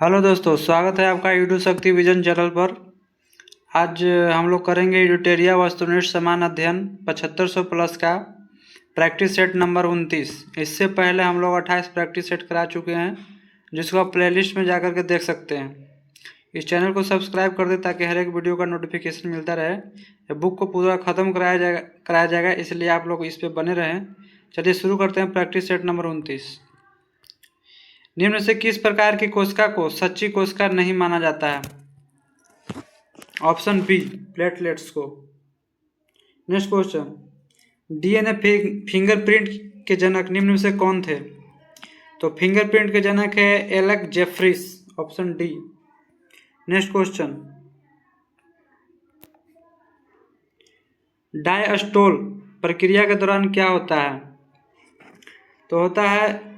Hello दोस्तों, स्वागत है आपका यूट्यूब शक्ति विजन चैनल पर। आज हम लोग करेंगे यूटेरिया वस्तुनिष्ठ समान अध्ययन 7500 प्लस का प्रैक्टिस सेट नंबर 29। इससे पहले हम लोग 28 प्रैक्टिस सेट करा चुके हैं, जिसको आप प्लेलिस्ट में जाकर के देख सकते हैं। इस चैनल को सब्सक्राइब कर दें ताकि हर एक वीडियो का नोटिफिकेशन मिलता रहे। ये बुक को पूरा ख़त्म कराया जाएगा, इसलिए आप लोग इस पर बने रहें। चलिए शुरू करते हैं प्रैक्टिस सेट नंबर 29। निम्न से किस प्रकार की कोशिका को सच्ची कोशिका नहीं माना जाता है? ऑप्शन बी, प्लेटलेट्स को। नेक्स्ट क्वेश्चन, डीएनए फिंगरप्रिंट के जनक निम्न में से कौन थे? तो फिंगरप्रिंट के जनक है Alec Jeffreys, option D. Next question, diastole प्रक्रिया के दौरान क्या होता है? तो होता है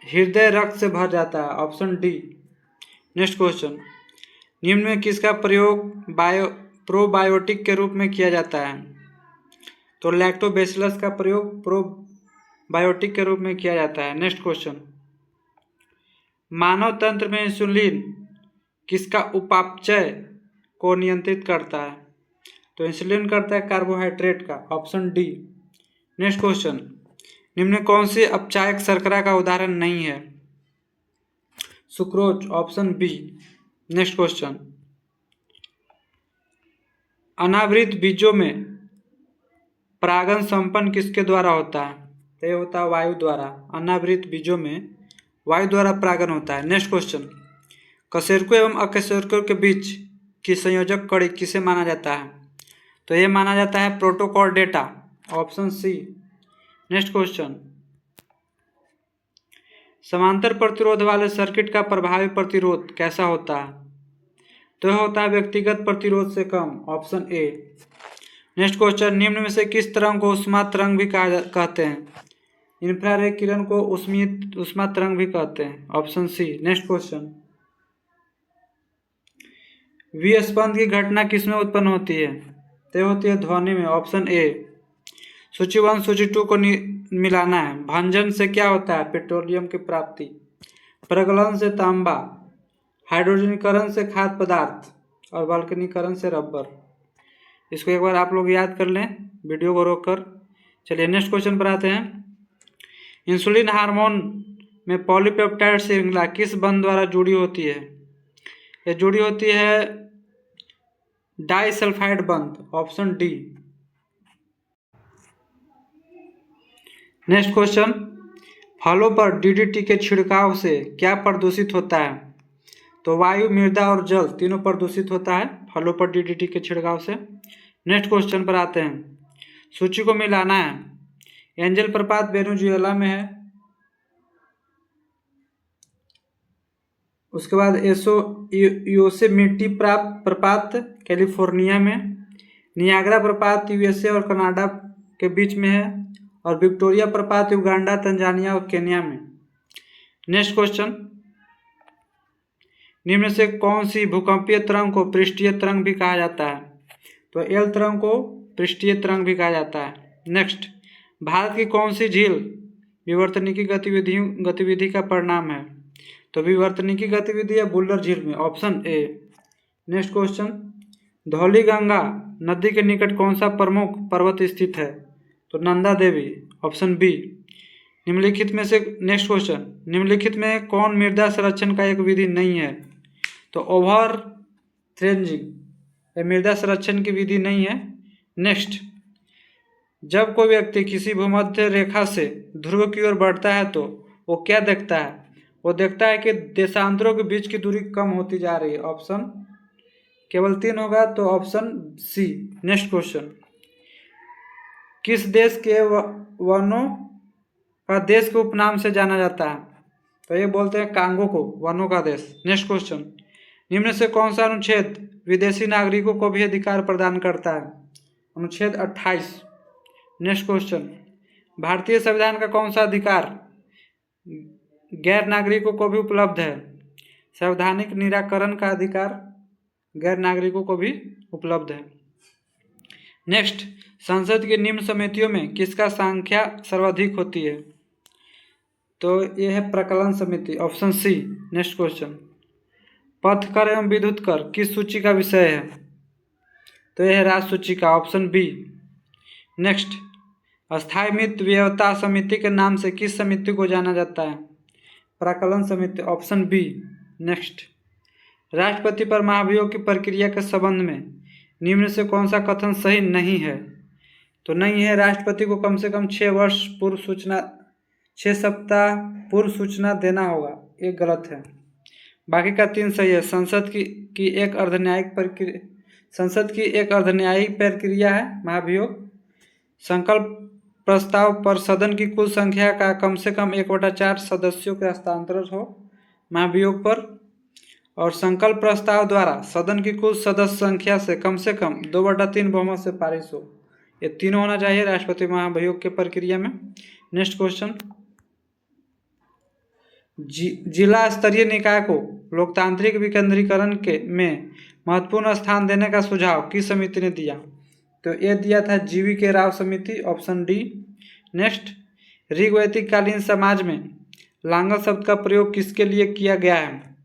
हृदय रक्त से भर जाता है, ऑप्शन डी। नेक्स्ट क्वेश्चन, निम्न में किसका प्रयोग प्रोबायोटिक के रूप में किया जाता है? तो लैक्टोबैसिलस का प्रयोग प्रोबायोटिक के रूप में किया जाता है। नेक्स्ट क्वेश्चन, मानव तंत्र में इंसुलिन किसका उपापचय को नियंत्रित करता है? तो इंसुलिन करता है कार्बोहाइड्रेट का, ऑप्शन डी। नेक्स्ट क्वेश्चन, निम्न कौन सी अपचायक शर्करा का उदाहरण नहीं है? Sucrose, option B. Next question, अनावृत बीजों में परागण संपन्न किसके द्वारा होता है? तो ये होता है वायु द्वारा। अनावृत बीजों में वायु द्वारा परागण होता है। नेक्स्ट क्वेश्चन, कशेरुकों एवं अकशेरुकों के बीच की संयोजक कड़ी किसे माना जाता है? तो ये माना जाता है protochordata, option C. Next question, समांतर प्रतिरोध वाले सर्किट का प्रभावी प्रतिरोध कैसा होता है? तो यह होता है व्यक्तिगत प्रतिरोध से कम, ऑप्शन ए। नेक्स्ट क्वेश्चन, निम्न में से किस तरंग को ऊष्मा तरंग भी कहते हैं? इंफ्रारेड किरण को ऊष्मा तरंग भी कहते हैं, ऑप्शन सी। नेक्स्ट क्वेश्चन, विस्पंद की घटना किसमें उत्पन्न होती है? तो होती है ध्वनि में, ऑप्शन ए। सूची 1 सूची 2 को मिलाना है। भंजन से क्या होता है? पेट्रोलियम की प्राप्ति। प्रगलन से तांबा, हाइड्रोजनीकरण से खाद्य पदार्थ और बाल्कनीकरण से रबर। इसको एक बार आप लोग याद कर लें वीडियो को रोककर। चलिए नेक्स्ट क्वेश्चन पर आते हैं। इंसुलिन हार्मोन में पॉलीपेप्टाइड श्रृंखला किस बंध द्वारा जुड़ी होती है? यह जुड़ी होती है डाइसल्फाइड बंध, ऑप्शन डी। नेक्स्ट क्वेश्चन, फलों पर डीडीटी के छिड़काव से क्या प्रदूषित होता है? तो वायु, मृदा और जल तीनों प्रदूषित होता है फलों पर डीडीटी के छिड़काव से। नेक्स्ट क्वेश्चन पर आते हैं। सूची को मिलाना है। एंजल प्रपात वेनेजुएला में है। उसके बाद योसेमिटी प्रपात कैलिफोर्निया में। नियाग्रा प्रपात यूएसए और कनाडा के बीच में है। और विक्टोरिया प्रपात युगांडा, तंजानिया और केन्या में। नेक्स्ट क्वेश्चन, निम्न से कौन सी भूकंपीय तरंग को पृष्ठीय तरंग भी कहा जाता है? तो एल तरंग को पृष्ठीय तरंग भी कहा जाता है। नेक्स्ट, भारत की कौन सी झील विवर्तनिकी गतिविधि का परिणाम है? तो विवर्तनिकी गतिविधि है बुल्लर झील में, option A. Next question, Dhauli Ganga नदी के निकट कौन सा प्रमुख पर्वत स्थित है? तो नंदा देवी, ऑप्शन बी। निम्नलिखित में से नेक्स्ट क्वेश्चन, निम्नलिखित में कौन मृदा संरक्षण का एक विधि नहीं है? तो ओवर थ्रेंजिंग मृदा संरक्षण की विधि नहीं है। नेक्स्ट, जब कोई व्यक्ति किसी भूमध्य रेखा से ध्रुव की ओर बढ़ता है तो वो क्या देखता है? वो देखता है कि देशांतरों के बीच की दूरी कम होती जा रही है, ऑप्शन केवल 3 होगा, तो ऑप्शन सी। नेक्स्ट क्वेश्चन, किस देश के वनों का देश के उपनाम से जाना जाता है? तो ये बोलते हैं कांगो को वनों का देश। नेक्स्ट क्वेश्चन, निम्न से कौन सा अनुच्छेद विदेशी नागरिकों को भी अधिकार प्रदान करता है? अनुच्छेद 28। नेक्स्ट क्वेश्चन, भारतीय संविधान का कौन सा अधिकार गैर नागरिकों को भी उपलब्ध है? संवैधानिक निराकरण का अधिकार गैर नागरिकों को भी उपलब्ध है। नेक्स्ट, संसद की निम्न समितियों में किसका संख्या सर्वाधिक होती है? तो ये है प्रकलन समिति, ऑप्शन सी। नेक्स्ट क्वेश्चन, पथ कर एवं विद्युत कर किस सूची का विषय है? तो यह है राज्य सूची का, ऑप्शन बी। नेक्स्ट, अस्थायी मित्र व्यवस्था समिति के नाम से किस समिति को जाना जाता है? प्राक्कलन समिति, ऑप्शन बी। नेक्स्ट, राष्ट्रपति पर महाभियोग की प्रक्रिया के संबंध में निम्न से कौन सा कथन सही नहीं है? तो नहीं है, राष्ट्रपति को कम से कम 6 सप्ताह पूर्व सूचना देना होगा, ये गलत है। बाकी का 3 सही है। संसद की एक अर्धन्यायिक प्रक्रिया है महाभियोग। संकल्प प्रस्ताव पर सदन की कुल संख्या का कम से कम 1/4 सदस्यों के हस्तांतरण हो महाभियोग पर, और संकल्प प्रस्ताव द्वारा सदन की कुल सदस्य संख्या से कम 2/3 बहुमत से पारित हो। ये तीनों होना चाहिए राष्ट्रपति महाभियोग के प्रक्रिया में। नेक्स्ट क्वेश्चन, जिला स्तरीय निकाय को लोकतांत्रिक विकेंद्रीकरण के में महत्वपूर्ण स्थान देने का सुझाव किस समिति ने दिया? तो ये दिया था GV राव समिति, ऑप्शन डी। नेक्स्ट, ऋग्वैदिक कालीन समाज में लांगल शब्द का प्रयोग किसके लिए किया गया है?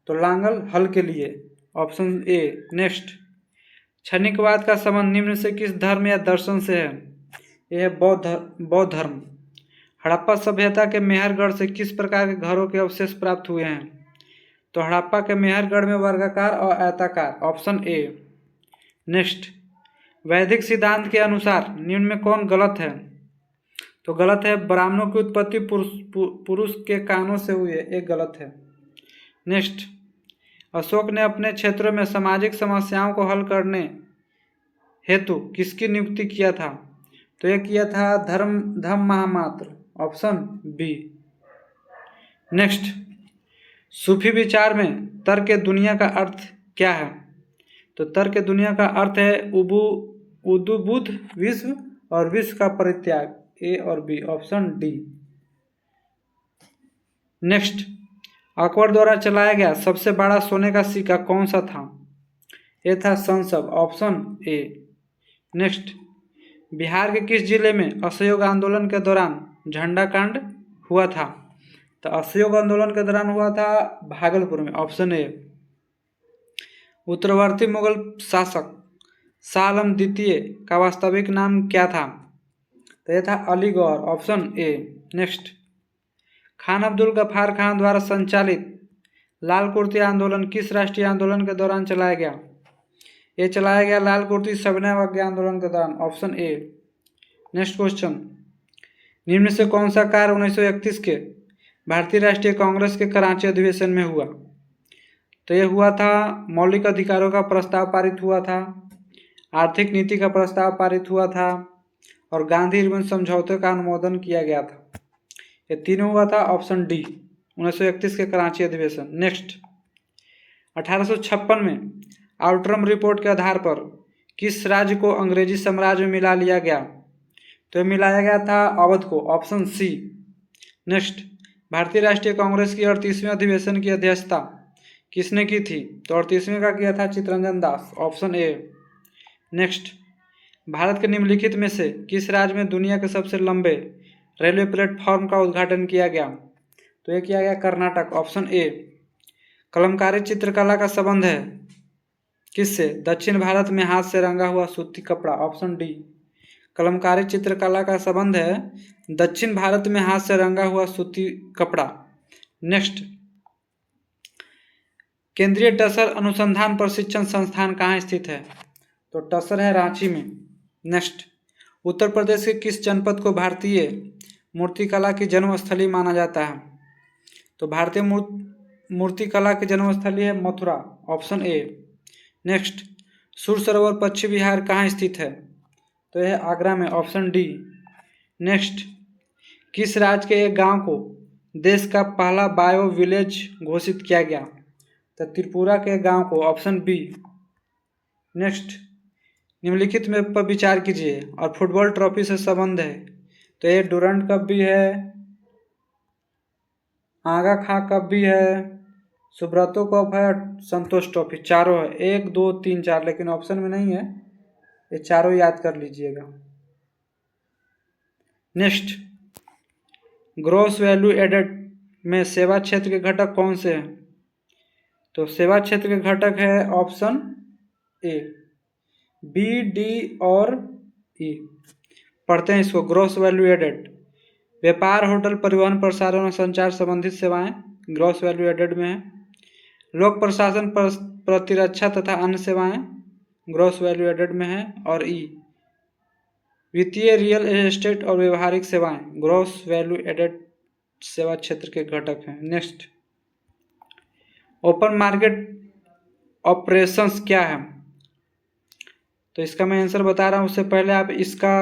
तो लांगल हल के लिए, ऑप्शन ए। नेक्स्ट, क्षणिकवाद का संबंध निम्न से किस धर्म या दर्शन से है? यह है बौद्ध धर्म। हड़प्पा सभ्यता के मेहरगढ़ से किस प्रकार के घरों के अवशेष प्राप्त हुए हैं? तो हड़प्पा के मेहरगढ़ में वर्गाकार और आयताकार, ऑप्शन ए। नेक्स्ट, वैदिक सिद्धांत के अनुसार निम्न में कौन गलत है? तो गलत है, ब्राह्मणों की उत्पत्ति पुरुष के कानों से हुई है, एक गलत है। नेक्स्ट, अशोक ने अपने क्षेत्रों में सामाजिक समस्याओं को हल करने हेतु किसकी नियुक्ति किया था? तो यह किया था धर्म महामात्र, ऑप्शन बी। नेक्स्ट, सूफी विचार में तर्क दुनिया का अर्थ क्या है? तो तर्क दुनिया का अर्थ है उद्बुद्ध विश्व और विश्व का परित्याग, ए और B, option D. Next, Akbar द्वारा चलाया गया सबसे बड़ा सोने का सिक्का कौन सा था? ये था संसद, ऑप्शन ए। नेक्स्ट, बिहार के किस जिले में असहयोग आंदोलन के दौरान झंडा कांड हुआ था? तो असहयोग आंदोलन के दौरान हुआ था भागलपुर में, ऑप्शन ए। उत्तरवर्ती मुगल शासक शाह आलम द्वितीय का वास्तविक नाम क्या था? तो यह था Ali Gauhar, option A. Next, Khan Abdul Ghaffar Khan द्वारा संचालित लाल कुर्ती आंदोलन किस राष्ट्रीय आंदोलन के दौरान चलाया गया? ये चलाया गया लाल कुर्ती सविनय अवज्ञा आंदोलन के दौरान, ऑप्शन ए। नेक्स्ट क्वेश्चन, निम्न से कौन सा कार्य 1931 के भारतीय राष्ट्रीय कांग्रेस के कराची अधिवेशन में हुआ? तो यह हुआ था मौलिक अधिकारों का प्रस्ताव पारित हुआ था, आर्थिक नीति का प्रस्ताव पारित हुआ था, और गांधी इरविन समझौते का अनुमोदन किया गया था। ये तीनों हुआ था, ऑप्शन डी, 1931 के कराची अधिवेशन। नेक्स्ट, 1856 में आउटरम रिपोर्ट के आधार पर किस राज्य को अंग्रेजी साम्राज्य में मिला लिया गया? तो मिलाया गया था अवध को, ऑप्शन सी। नेक्स्ट, भारतीय राष्ट्रीय कांग्रेस की 38वें अधिवेशन की अध्यक्षता किसने की थी? तो 38वें का किया था Chittaranjan Das, option A. Next, Bharat के निम्नलिखित में से किस राज्य में दुनिया के सबसे लंबे रेलवे प्लेटफॉर्म का उद्घाटन किया गया? तो यह किया गया कर्नाटक, ऑप्शन ए। कलमकारी चित्रकला का संबंध है किससे? दक्षिण भारत में हाथ से रंगा हुआ सूती कपड़ा, ऑप्शन डी। कलमकारी चित्रकला का संबंध है दक्षिण भारत में हाथ से रंगा हुआ सूती कपड़ा। नेक्स्ट, केंद्रीय टसर अनुसंधान प्रशिक्षण संस्थान कहाँ स्थित है? तो टसर है रांची में। नेक्स्ट, उत्तर प्रदेश के किस जनपद को भारतीय मूर्तिकला की जन्मस्थली माना जाता है? तो भारतीय मूर्तिकला की जन्मस्थली है मथुरा, ऑप्शन ए। नेक्स्ट, सुर सरोवर पश्चिम बिहार कहाँ स्थित है? तो यह आगरा में, ऑप्शन डी। नेक्स्ट, किस राज्य के एक गांव को देश का पहला बायो विलेज घोषित किया गया? तो त्रिपुरा के गांव को, ऑप्शन बी। नेक्स्ट, निम्नलिखित में पर विचार कीजिए और फुटबॉल ट्रॉफी से संबंध है। तो ये डुरंड कप भी है, आगा खां कप भी है, सुब्रतो कप है, संतोष ट्रॉफी, चारों है, 1 2 3 4, लेकिन ऑप्शन में नहीं है, ये चारों याद कर लीजिएगा। नेक्स्ट, ग्रॉस वैल्यू एडेड में सेवा क्षेत्र के घटक कौन से हैं? तो सेवा क्षेत्र के घटक है ऑप्शन ए, बी, डी और ई। पढ़ते हैं इसको। ग्रॉस वैल्यू एडेड, व्यापार, होटल, परिवहन, प्रसारण और संचार संबंधित सेवाएं ग्रॉस वैल्यू एडेड में है। लोक प्रशासन, प्रतिरक्षा तथा अन्य सेवाएं ग्रॉस वैल्यू एडेड में है। और ई, वित्तीय, रियल एस्टेट और व्यवहारिक सेवाएं ग्रॉस वैल्यू एडेड सेवा क्षेत्र के घटक हैं। नेक्स्ट, ओपन मार्केट ऑपरेशंस क्या है? तो इसका मैं आंसर बता रहा हूँ, उससे पहले आप इसका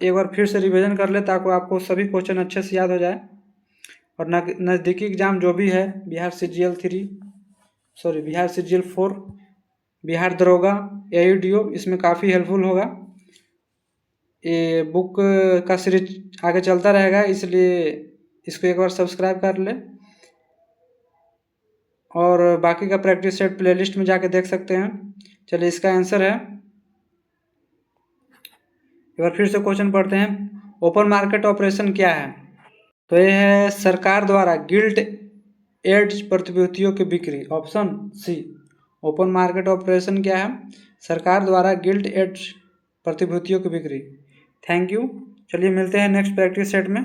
एक बार फिर से रिवीजन कर ले ताकि आपको सभी क्वेश्चन अच्छे से याद हो जाए। और नज़दीकी एग्जाम जो भी है, Bihar CGL 3, sorry Bihar CGL 4, Bihar दरोगा, AUDO, इसमें काफ़ी हेल्पफुल होगा। ये बुक का सीरीज आगे चलता रहेगा, इसलिए इसको एक बार सब्सक्राइब कर ले। और बाकी का प्रैक्टिस सेट प्लेलिस्ट में जाके देख सकते हैं। चलिए इसका आंसर है, एक बार फिर से क्वेश्चन पढ़ते हैं। ओपन मार्केट ऑपरेशन क्या है? तो ये है सरकार द्वारा गिल्ट एड्स प्रतिभूतियों की बिक्री। Option C, open market operation क्या है? सरकार द्वारा गिल्ट एड्स प्रतिभूतियों की बिक्री। Thank you. चलिए मिलते हैं नेक्स्ट प्रैक्टिस सेट में।